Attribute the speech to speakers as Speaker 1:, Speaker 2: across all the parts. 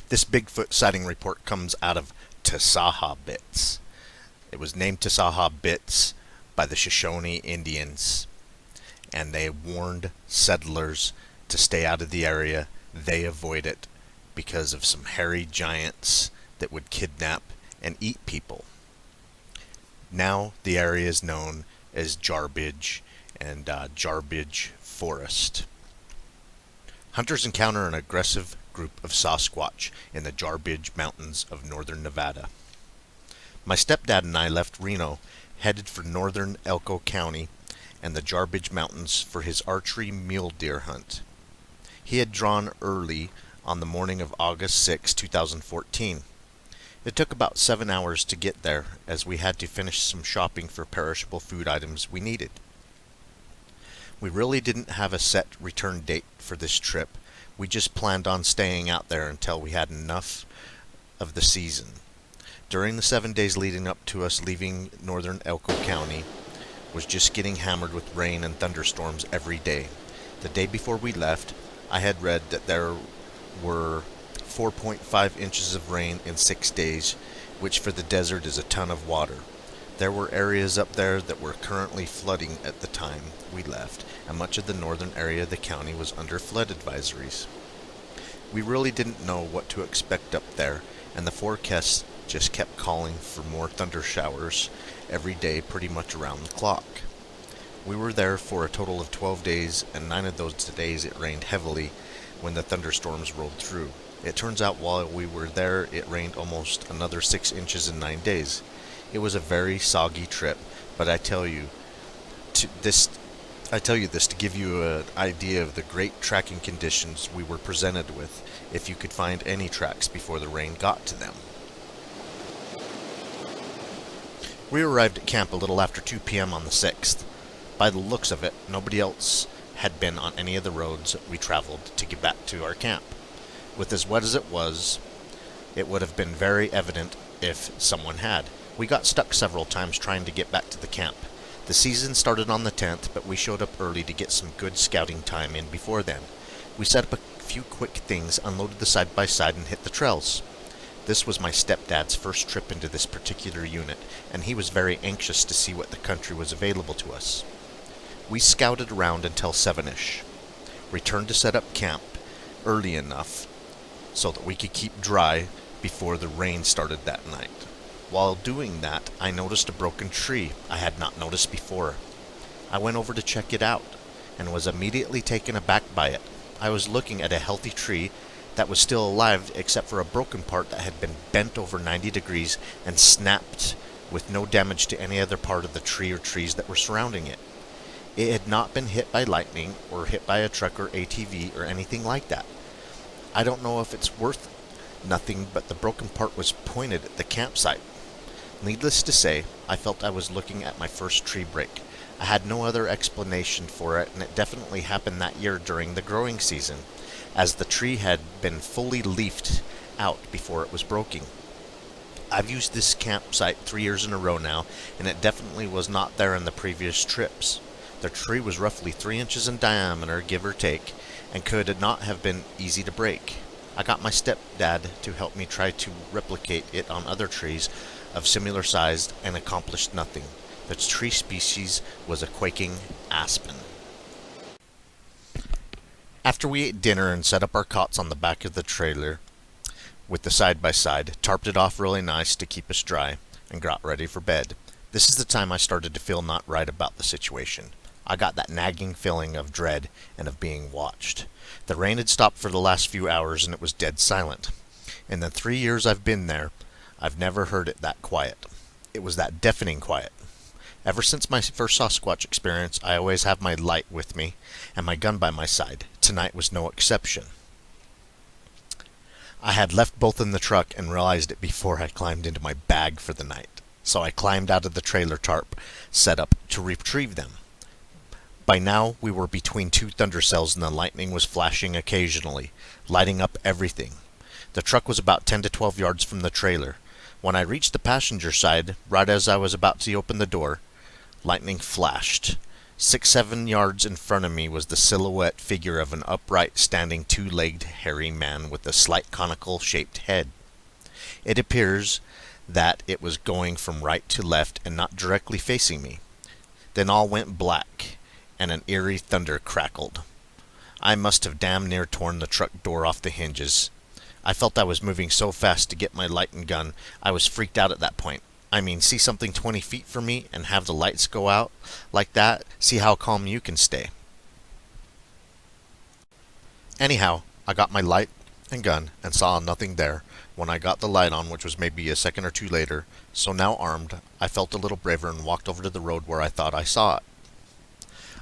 Speaker 1: This Bigfoot sighting report comes out of Tsawhawbitts. It was named Tsawhawbitts by the Shoshone Indians, and they warned settlers to stay out of the area. They avoid it because of some hairy giants that would kidnap and eat people. Now the area is known as Jarbidge and Jarbidge Forest. Hunters encounter an aggressive group of Sasquatch in the Jarbidge Mountains of northern Nevada. My stepdad and I left Reno, headed for northern Elko County and the Jarbidge Mountains for his archery mule deer hunt. He had drawn early on the morning of August 6, 2014. It took about 7 hours to get there, as we had to finish some shopping for perishable food items we needed. We really didn't have a set return date for this trip. We just planned on staying out there until we had enough of the season. During the 7 days leading up to us leaving northern Elko County was just getting hammered with rain and thunderstorms every day. The day before we left, I had read that there were 4.5 inches of rain in 6 days, which for the desert is a ton of water. There were areas up there that were currently flooding at the time we left, and much of the northern area of the county was under flood advisories. We really didn't know what to expect up there, and the forecast just kept calling for more thunder showers every day pretty much around the clock. We were there for a total of 12 days, and 9 of those days it rained heavily when the thunderstorms rolled through. It turns out while we were there, it rained almost another 6 inches in 9 days. It was a very soggy trip, but I tell you this to give you an idea of the great tracking conditions we were presented with, if you could find any tracks before the rain got to them. We arrived at camp a little after 2 p.m. on the 6th. By the looks of it, nobody else had been on any of the roads we traveled to get back to our camp. With as wet as it was, it would have been very evident if someone had. We got stuck several times trying to get back to the camp. The season started on the 10th, but we showed up early to get some good scouting time in before then. We set up a few quick things, unloaded the side-by-side, and hit the trails. This was my stepdad's first trip into this particular unit, and he was very anxious to see what the country was available to us. We scouted around until 7-ish, returned to set up camp early enough so that we could keep dry before the rain started that night. While doing that, I noticed a broken tree I had not noticed before. I went over to check it out, and was immediately taken aback by it. I was looking at a healthy tree that was still alive except for a broken part that had been bent over 90 degrees and snapped with no damage to any other part of the tree or trees that were surrounding it. It had not been hit by lightning or hit by a truck or ATV or anything like that. I don't know if it's worth nothing, but the broken part was pointed at the campsite. Needless to say, I felt I was looking at my first tree break. I had no other explanation for it, and it definitely happened that year during the growing season, as the tree had been fully leafed out before it was broken. I've used this campsite 3 years in a row now, and it definitely was not there in the previous trips. The tree was roughly 3 inches in diameter, give or take, and could not have been easy to break. I got my stepdad to help me try to replicate it on other trees of similar size and accomplished nothing. The tree species was a quaking aspen. After we ate dinner and set up our cots on the back of the trailer with the side-by-side, tarped it off really nice to keep us dry, and got ready for bed. This is the time I started to feel not right about the situation. I got that nagging feeling of dread and of being watched. The rain had stopped for the last few hours and it was dead silent. In the 3 years I've been there, I've never heard it that quiet. It was that deafening quiet. Ever since my first Sasquatch experience, I always have my light with me and my gun by my side. Tonight was no exception. I had left both in the truck and realized it before I climbed into my bag for the night. So I climbed out of the trailer tarp set up to retrieve them. By now, we were between 2 thunder cells and the lightning was flashing occasionally, lighting up everything. The truck was about 10 to 12 yards from the trailer. When I reached the passenger side, right as I was about to open the door, lightning flashed, 6-7 yards in front of me was the silhouette figure of an upright, standing, two-legged, hairy man with a slight conical-shaped head. It appears that it was going from right to left and not directly facing me. Then all went black, and an eerie thunder crackled. I must have damn near torn the truck door off the hinges. I felt I was moving so fast to get my light and gun, I was freaked out at that point. I mean, see something 20 feet from me and have the lights go out like that? See how calm you can stay. Anyhow, I got my light and gun and saw nothing there when I got the light on, which was maybe a second or two later. So now armed, I felt a little braver and walked over to the road where I thought I saw it.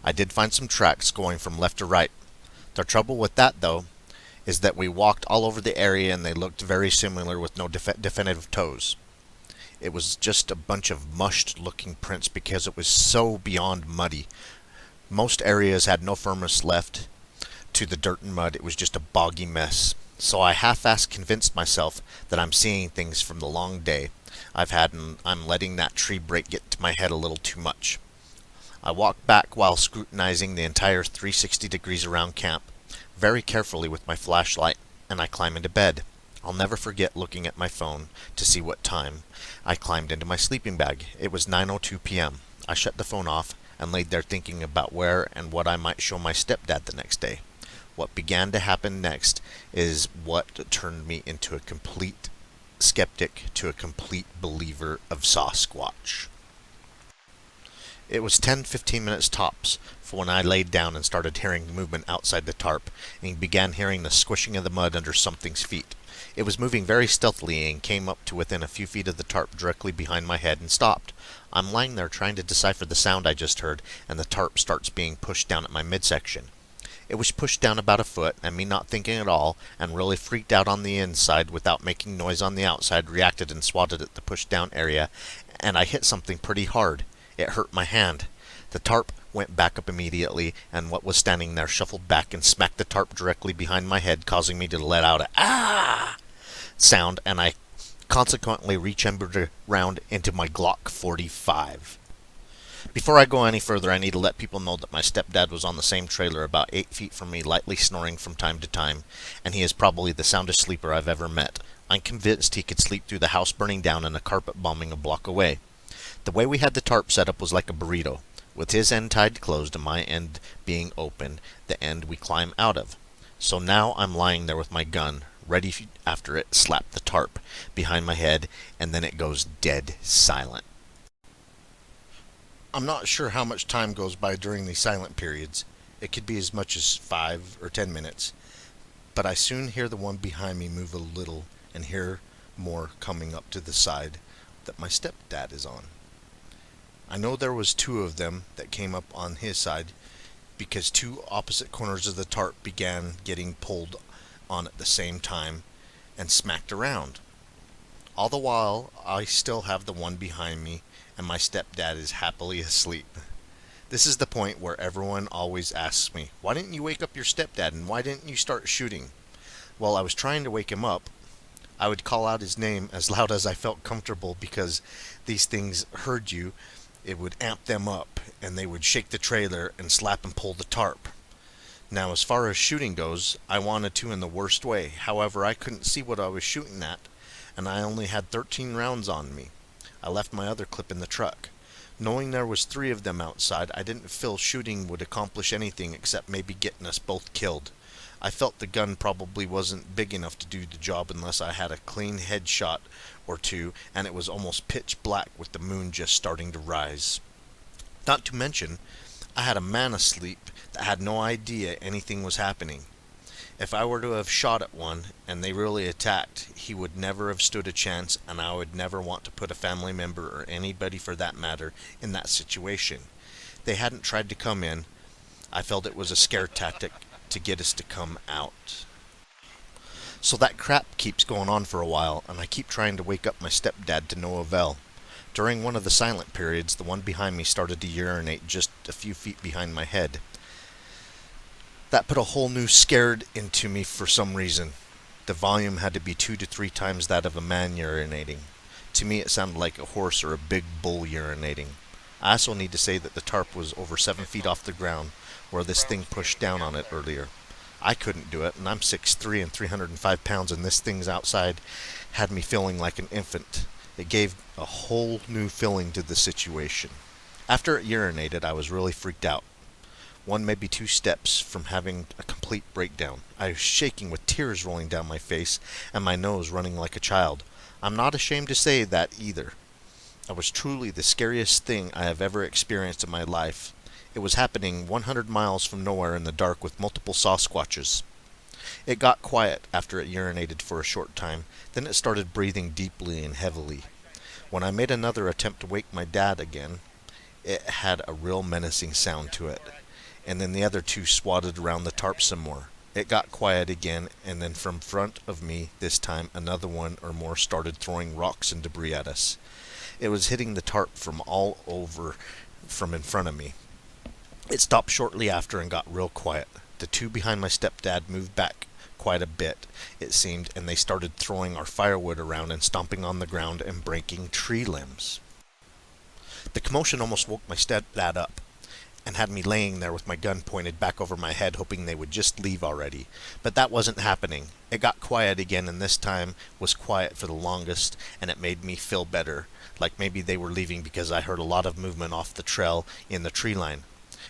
Speaker 1: I did find some tracks going from left to right. The trouble with that, though, is that we walked all over the area and they looked very similar with no definitive toes. It was just a bunch of mushed looking prints because it was so beyond muddy. Most areas had no firmness left to the dirt and mud. It was just a boggy mess. So I half-assed convinced myself that I'm seeing things from the long day I've had, and I'm letting that tree break get to my head a little too much. I walked back while scrutinizing the entire 360 degrees around camp very carefully with my flashlight, and I climbed into bed. I'll never forget looking at my phone to see what time. I climbed into my sleeping bag. It was 9:02 p.m. I shut the phone off and laid there thinking about where and what I might show my stepdad the next day. What began to happen next is what turned me into a complete skeptic to a complete believer of Sasquatch. It was 10-15 minutes tops for when I laid down and started hearing movement outside the tarp and began hearing the squishing of the mud under something's feet. It was moving very stealthily and came up to within a few feet of the tarp directly behind my head and stopped. I'm lying there trying to decipher the sound I just heard, and the tarp starts being pushed down at my midsection. It was pushed down about a foot, and me not thinking at all, and really freaked out on the inside without making noise on the outside, reacted and swatted at the pushed down area, and I hit something pretty hard. It hurt my hand. The tarp went back up immediately, and what was standing there shuffled back and smacked the tarp directly behind my head, causing me to let out a "ah" sound, and I consequently rechambered around into my Glock 45. Before I go any further, I need to let people know that my stepdad was on the same trailer about 8 feet from me, lightly snoring from time to time, and he is probably the soundest sleeper I've ever met. I'm convinced he could sleep through the house burning down and a carpet bombing a block away. The way we had the tarp set up was like a burrito, with his end tied closed and my end being open, the end we climb out of. So now I'm lying there with my gun, ready after it slapped the tarp behind my head, and then it goes dead silent. I'm not sure how much time goes by during these silent periods. It could be as much as 5 or 10 minutes. But I soon hear the one behind me move a little and hear more coming up to the side that my stepdad is on. I know there was 2 of them that came up on his side because 2 opposite corners of the tarp began getting pulled on at the same time and smacked around. All the while, I still have the one behind me, and my stepdad is happily asleep. This is the point where everyone always asks me, why didn't you wake up your stepdad, and why didn't you start shooting? Well, I was trying to wake him up. I would call out his name as loud as I felt comfortable because these things heard you. It would amp them up, and they would shake the trailer and slap and pull the tarp. Now, as far as shooting goes, I wanted to in the worst way. However, I couldn't see what I was shooting at, and I only had 13 rounds on me. I left my other clip in the truck. Knowing there was 3 of them outside, I didn't feel shooting would accomplish anything except maybe getting us both killed. I felt the gun probably wasn't big enough to do the job unless I had a clean headshot or 2, and it was almost pitch black with the moon just starting to rise. Not to mention, I had a man asleep that had no idea anything was happening. If I were to have shot at one and they really attacked, he would never have stood a chance, and I would never want to put a family member or anybody for that matter in that situation. They hadn't tried to come in. I felt it was a scare tactic to get us to come out. So that crap keeps going on for a while, and I keep trying to wake up my stepdad to no avail. During one of the silent periods, the one behind me started to urinate just a few feet behind my head. That put a whole new scared into me for some reason. The volume had to be 2 to 3 times that of a man urinating. To me it sounded like a horse or a big bull urinating. I also need to say that the tarp was over 7 feet off the ground where this thing pushed down on it earlier. I couldn't do it, and I'm 6'3" and 305 pounds, and this thing's outside had me feeling like an infant. It gave a whole new feeling to the situation. After it urinated, I was really freaked out. One, maybe two steps from having a complete breakdown. I was shaking with tears rolling down my face and my nose running like a child. I'm not ashamed to say that either. It was truly the scariest thing I have ever experienced in my life. It was happening 100 miles from nowhere in the dark with multiple Sasquatches. It got quiet after it urinated for a short time, then it started breathing deeply and heavily. When I made another attempt to wake my dad again, it had a real menacing sound to it. And then the other two swatted around the tarp some more. It got quiet again, and then from front of me, this time, another one or more started throwing rocks and debris at us. It was hitting the tarp from all over from in front of me. It stopped shortly after and got real quiet. The two behind my stepdad moved back quite a bit, it seemed, and they started throwing our firewood around and stomping on the ground and breaking tree limbs. The commotion almost woke my stepdad up and had me laying there with my gun pointed back over my head, hoping they would just leave already. But that wasn't happening. It got quiet again, and this time was quiet for the longest, and it made me feel better, like maybe they were leaving because I heard a lot of movement off the trail in the tree line.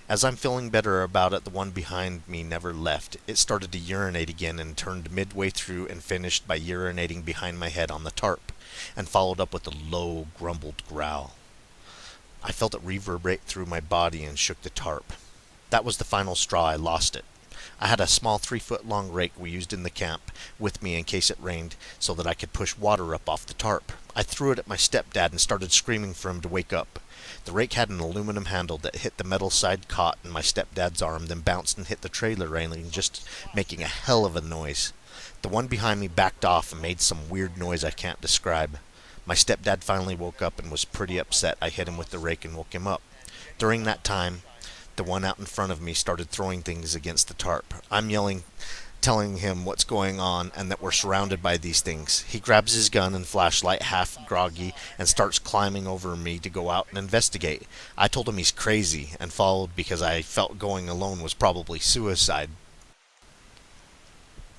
Speaker 1: As I'm feeling better about it, the one behind me never left. It started to urinate again and turned midway through and finished by urinating behind my head on the tarp, and followed up with a low, grumbled growl. I felt it reverberate through my body and shook the tarp. That was the final straw. I lost it. I had a small 3-foot-long rake we used in the camp with me in case it rained, so that I could push water up off the tarp. I threw it at my stepdad and started screaming for him to wake up. The rake had an aluminum handle that hit the metal side caught in my stepdad's arm, then bounced and hit the trailer railing, just making a hell of a noise. The one behind me backed off and made some weird noise I can't describe. My stepdad finally woke up and was pretty upset. I hit him with the rake and woke him up. During that time, the one out in front of me started throwing things against the tarp. I'm yelling, telling him what's going on and that we're surrounded by these things. He grabs his gun and flashlight, half groggy, and starts climbing over me to go out and investigate. I told him he's crazy and followed because I felt going alone was probably suicide.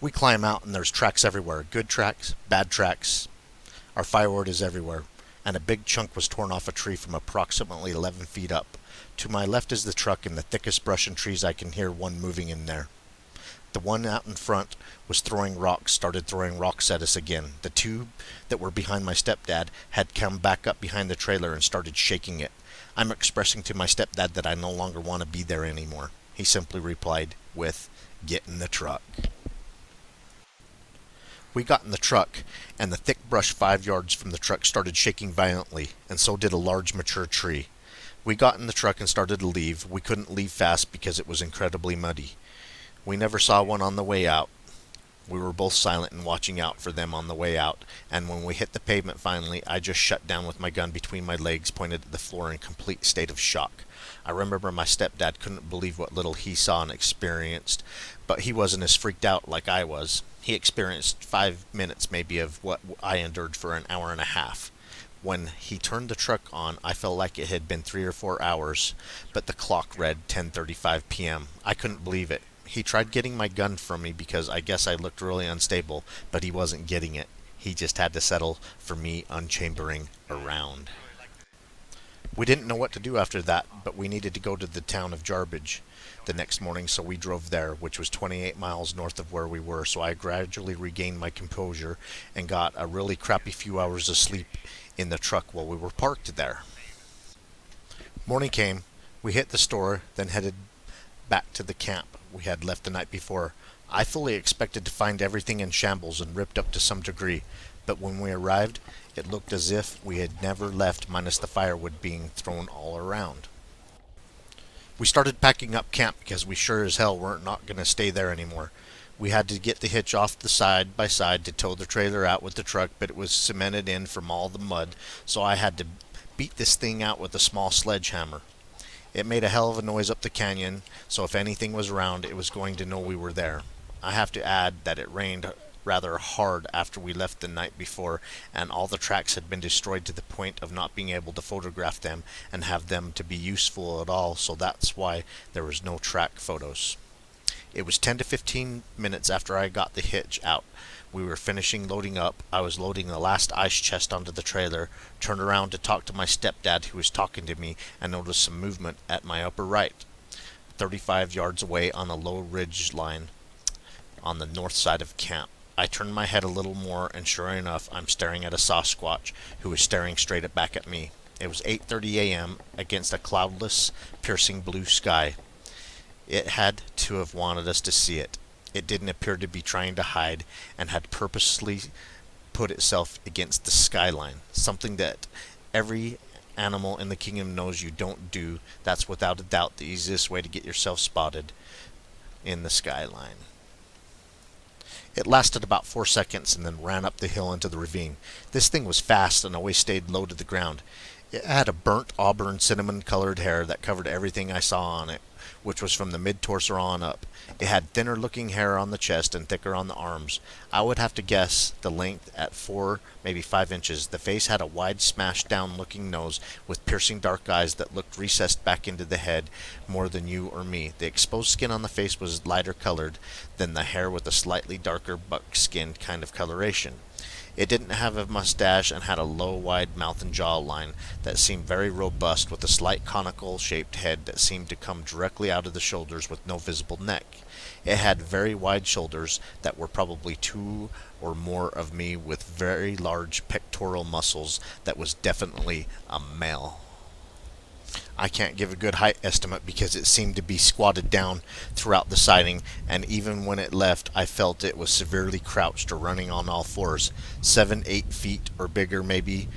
Speaker 1: We climb out and there's tracks everywhere. Good tracks, bad tracks. Our firewood is everywhere, and a big chunk was torn off a tree from approximately 11 feet up. To my left is the truck, and the thickest brush and trees I can hear one moving in there. The one out in front was started throwing rocks at us again. The two that were behind my stepdad had come back up behind the trailer and started shaking it. I'm expressing to my stepdad that I no longer want to be there anymore. He simply replied with, "Get in the truck." We got in the truck, and the thick brush 5 yards from the truck started shaking violently, and so did a large mature tree. We got in the truck and started to leave. We couldn't leave fast because it was incredibly muddy. We never saw one on the way out. We were both silent and watching out for them on the way out, and when we hit the pavement finally, I just shut down with my gun between my legs, pointed at the floor in a complete state of shock. I remember my stepdad couldn't believe what little he saw and experienced, but he wasn't as freaked out like I was. He experienced 5 minutes maybe of what I endured for an hour and a half. When he turned the truck on, I felt like it had been 3 or 4 hours, but the clock read 10:35 p.m. I couldn't believe it. He tried getting my gun from me because I guess I looked really unstable, but he wasn't getting it. He just had to settle for me unchambering around. We didn't know what to do after that, but we needed to go to the town of Jarbidge the next morning, so we drove there, which was 28 miles north of where we were, so I gradually regained my composure and got a really crappy few hours of sleep in the truck while we were parked there. Morning came, we hit the store, then headed back to the camp we had left the night before. I fully expected to find everything in shambles and ripped up to some degree, but when we arrived, it looked as if we had never left, minus the firewood being thrown all around. We started packing up camp because we sure as hell weren't not going to stay there anymore. We had to get the hitch off the side by side to tow the trailer out with the truck, but it was cemented in from all the mud, so I had to beat this thing out with a small sledgehammer. It made a hell of a noise up the canyon, so if anything was around, it was going to know we were there. I have to add that it rained rather hard after we left the night before, and all the tracks had been destroyed to the point of not being able to photograph them and have them to be useful at all, so that's why there was no track photos. It was 10 to 15 minutes after I got the hitch out. We were finishing loading up. I was loading the last ice chest onto the trailer, turned around to talk to my stepdad who was talking to me, and noticed some movement at my upper right, 35 yards away on a low ridge line on the north side of camp. I turned my head a little more, and sure enough, I'm staring at a Sasquatch who was staring straight back at me. It was 8:30 a.m. against a cloudless, piercing blue sky. It had to have wanted us to see it. It didn't appear to be trying to hide, and had purposely put itself against the skyline, something that every animal in the kingdom knows you don't do. That's without a doubt the easiest way to get yourself spotted in the skyline. It lasted about 4 seconds and then ran up the hill into the ravine. This thing was fast and always stayed low to the ground. It had a burnt auburn cinnamon colored hair that covered everything I saw on it, which was from the mid-torso on up. It had thinner looking hair on the chest and thicker on the arms. I would have to guess the length at 4, maybe 5 inches. The face had a wide smashed down looking nose with piercing dark eyes that looked recessed back into the head more than you or me. The exposed skin on the face was lighter colored than the hair, with a slightly darker buck-skinned kind of coloration. It didn't have a mustache and had a low, wide mouth and jaw line that seemed very robust, with a slight conical-shaped head that seemed to come directly out of the shoulders with no visible neck. It had very wide shoulders that were probably 2 or more of me, with very large pectoral muscles. That was definitely a male. I can't give a good height estimate because it seemed to be squatted down throughout the sighting, and even when it left, I felt it was severely crouched or running on all fours. 7-8 feet or bigger maybe.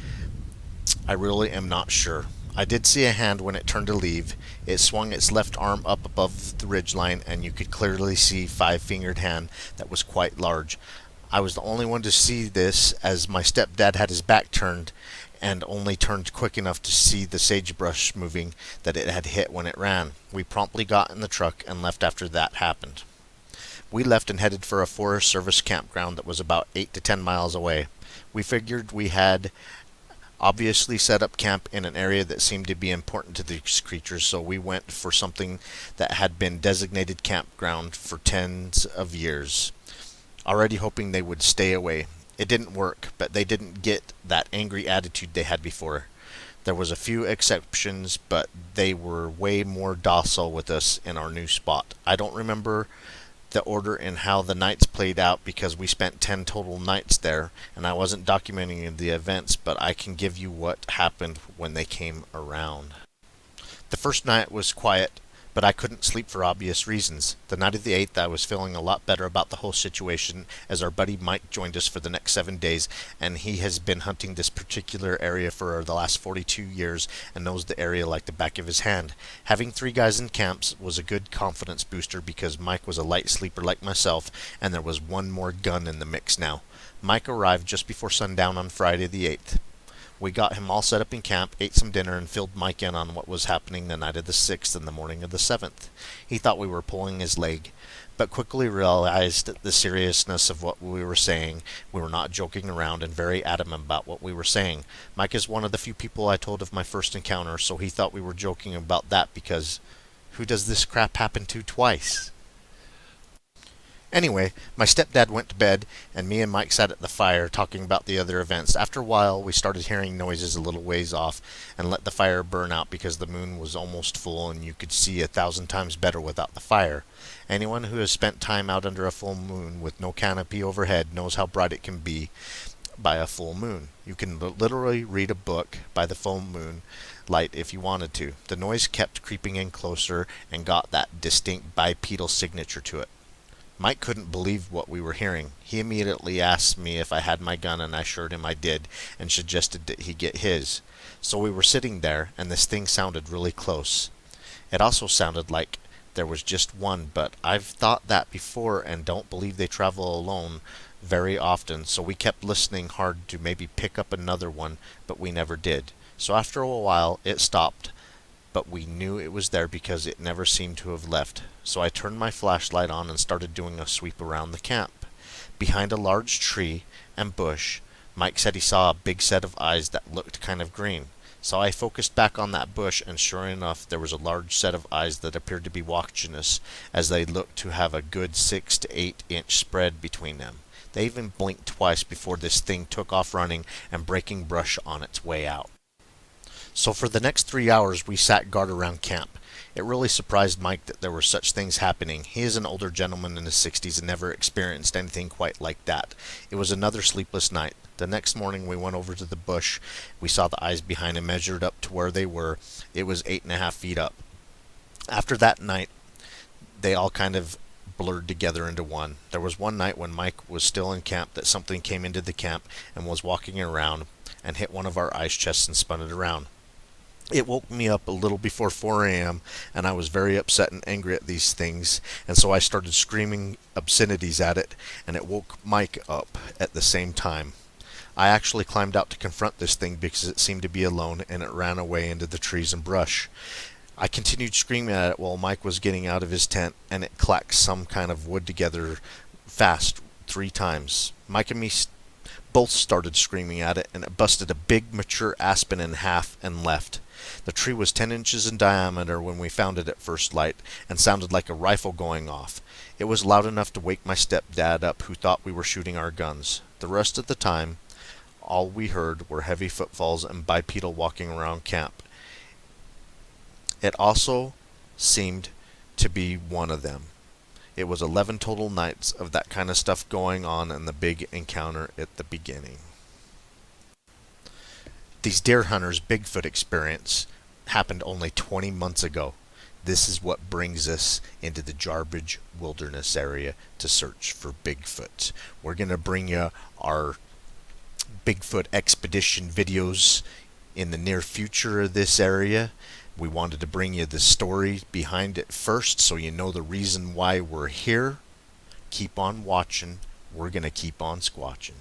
Speaker 1: I really am not sure. I did see a hand when it turned to leave. It swung its left arm up above the ridgeline, and you could clearly see 5-fingered hand that was quite large. I was the only one to see this, as my stepdad had his back turned and only turned quick enough to see the sagebrush moving that it had hit when it ran. We promptly got in the truck and left after that happened. We left and headed for a Forest Service campground that was about 8 to 10 miles away. We figured we had obviously set up camp in an area that seemed to be important to these creatures, so we went for something that had been designated campground for tens of years, already hoping they would stay away. It didn't work, but they didn't get that angry attitude they had before. There was a few exceptions, but they were way more docile with us in our new spot. I don't remember the order and how the nights played out because we spent 10 total nights there, and I wasn't documenting the events, but I can give you what happened when they came around. The first night was quiet, but I couldn't sleep for obvious reasons. The night of the 8th, I was feeling a lot better about the whole situation, as our buddy Mike joined us for the next 7 days, and he has been hunting this particular area for the last 42 years and knows the area like the back of his hand. Having 3 guys in camps was a good confidence booster because Mike was a light sleeper like myself, and there was one more gun in the mix now. Mike arrived just before sundown on Friday the 8th. We got him all set up in camp, ate some dinner, and filled Mike in on what was happening the night of the 6th and the morning of the 7th. He thought we were pulling his leg, but quickly realized the seriousness of what we were saying. We were not joking around, and very adamant about what we were saying. Mike is one of the few people I told of my first encounter, so he thought we were joking about that because who does this crap happen to twice? Anyway, my stepdad went to bed, and me and Mike sat at the fire talking about the other events. After a while, we started hearing noises a little ways off and let the fire burn out because the moon was almost full and you could see 1,000 times better without the fire. Anyone who has spent time out under a full moon with no canopy overhead knows how bright it can be by a full moon. You can literally read a book by the full moon light if you wanted to. The noise kept creeping in closer and got that distinct bipedal signature to it. Mike couldn't believe what we were hearing. He immediately asked me if I had my gun, and I assured him I did, and suggested that he get his. So we were sitting there, and this thing sounded really close. It also sounded like there was just one, but I've thought that before and don't believe they travel alone very often, so we kept listening hard to maybe pick up another one, but we never did. So after a while, it stopped, but we knew it was there because it never seemed to have left. So I turned my flashlight on and started doing a sweep around the camp. Behind a large tree and bush, Mike said he saw a big set of eyes that looked kind of green. So I focused back on that bush, and sure enough, there was a large set of eyes that appeared to be watching us, as they looked to have a good 6 to 8 inch spread between them. They even blinked twice before this thing took off running and breaking brush on its way out. So for the next 3 hours, we sat guard around camp. It really surprised Mike that there were such things happening. He is an older gentleman in his 60s and never experienced anything quite like that. It was another sleepless night. The next morning we went over to the bush. We saw the eyes behind and measured up to where they were. It was 8.5 feet up. After that night, they all kind of blurred together into one. There was one night when Mike was still in camp that something came into the camp and was walking around and hit one of our ice chests and spun it around. It woke me up a little before 4 a.m. and I was very upset and angry at these things, and so I started screaming obscenities at it, and it woke Mike up at the same time. I actually climbed out to confront this thing because it seemed to be alone, and it ran away into the trees and brush. I continued screaming at it while Mike was getting out of his tent, and it clacked some kind of wood together fast 3 times. Mike and me both started screaming at it, and it busted a big mature aspen in half and left. The tree was 10 inches in diameter when we found it at first light, and sounded like a rifle going off. It was loud enough to wake my stepdad up, who thought we were shooting our guns. The rest of the time, all we heard were heavy footfalls and bipedal walking around camp. It also seemed to be one of them. It was 11 total nights of that kind of stuff going on, and the big encounter at the beginning. These deer hunters' Bigfoot experience happened only 20 months ago. This is what brings us into the Jarbidge wilderness area to search for Bigfoot. We're going to bring you our Bigfoot expedition videos in the near future of this area. We wanted to bring you the story behind it first, so you know the reason why we're here. Keep on watching. We're going to keep on squatching.